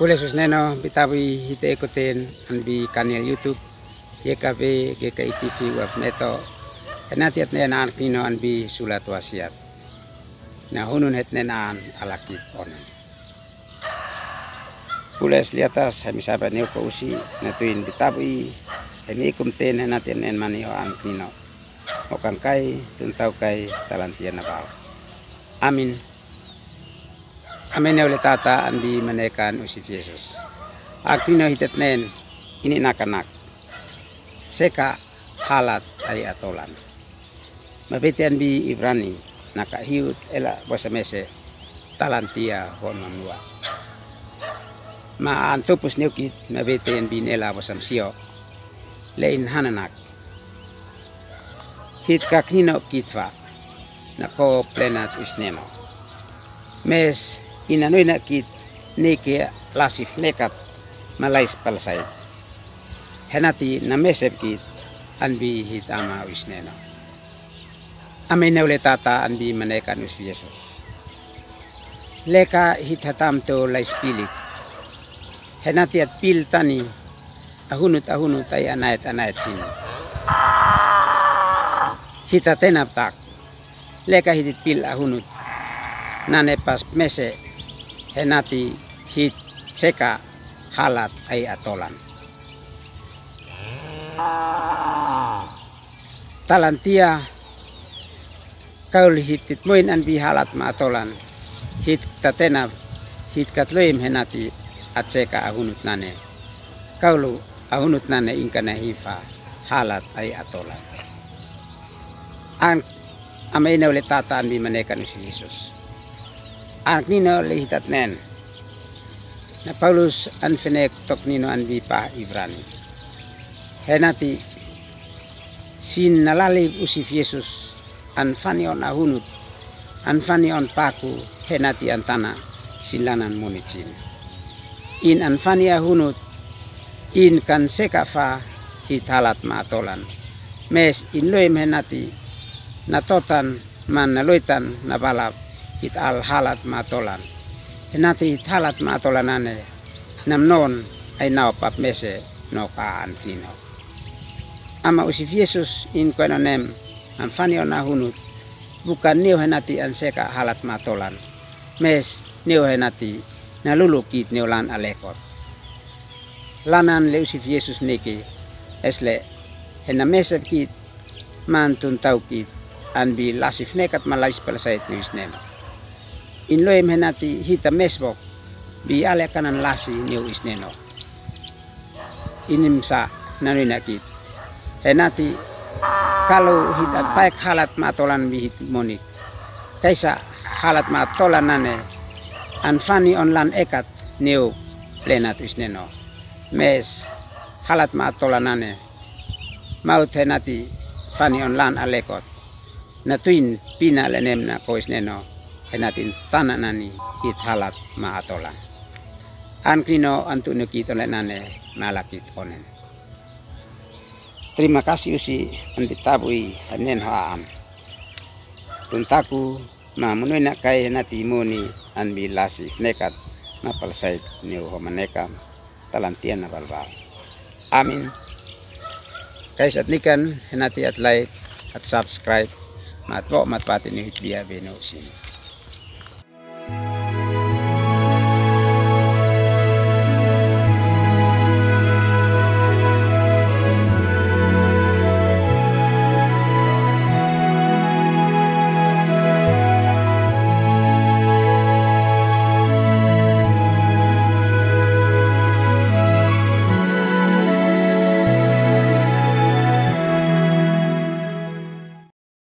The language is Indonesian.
Boleh susneno bitawi hite ikutin anbi kanal YouTube YKB GKI TV web neto henatiat nenaan kino anbi sulat wasiat na hunun het nenaan alakit onan pules liatas hemi sahabat neu usi natuin bitawi hemi ikumten henatiat nen manio an kino okang kai tuntau kai talantian nabal amin. Amin oleh tata anbi menekan usif Yesus. Akrino hitet nen ini nak-nak. Seka halat ay atolan. Mabete anbi Ibrani naka hiut ela bosa mese talantia honon wa. Ma antopus neukit mabete anbi nela bosam sio. Lein hananak. Hit kaknino kitva nako plenat isneno. Mes inanoy na kit neke lasif nekat malais palsait henati na mesep kit anbi hitama wisneno amin na ulit tata anbi manekan us Yesus leka hitatam to la spirit henati at pil tani ahunut ay anayat sin hitatenap tak leka hitit pil ahunut nanepas mese henati hit seka halat ay atolan. Talantia kaul hitit moin anbi halat ma atolan. Hit tatena hit katloim henati at seka ahunut nane. Kaulu ahunut nane ingkana hifa halat ay atolan. Ang amay na ulit tata anbi manekan si Jesus. Ang nino lehitat nen na Paulus anfenek tok nino anbi pa Ibrani henati sin nalalib usif Yesus anfani on ahunut anfani on paku henati antana silanan municin in anfani ahunut in kan sekafa hitalat maatolan mes in loim henati natotan man naloitan nabalap hit al halat matolan henati hit halat matolanane namnon ay naopap mese no kaan tino ama usif Yesus in koenonem am fanio nahunut bukan neo henati anseka halat matolan mes neo henati nalulukit neolan alekot lanan le usif Yesus neke esle henamesep kit mantun tau kit anbi lasif nekat malais palsait nuis neno in loim henati hita mesbok bi ale kanan lasi niu isneno inim sa naninakit henati kalau hitat paik halat matolan bi hit monik kaisa halat matolan nane anfani onlan ekat niu plenat isneno mes halat matolan nane maut henati fani onlan alekot natuin pina lenem na ko isneno henatin tananani hit halat maatolan. Ankrino antu nukit oleh nane malakit onen. Terima kasih usi anbitabui hanen haam. Tuntaku ma munoi nak kai henati muni anbi lasif nekat mapalsait niu homanekam talantian na balbal. Amin. Kaisat nikan henati at like at subscribe matbo matpati ni hitbiya beno sini.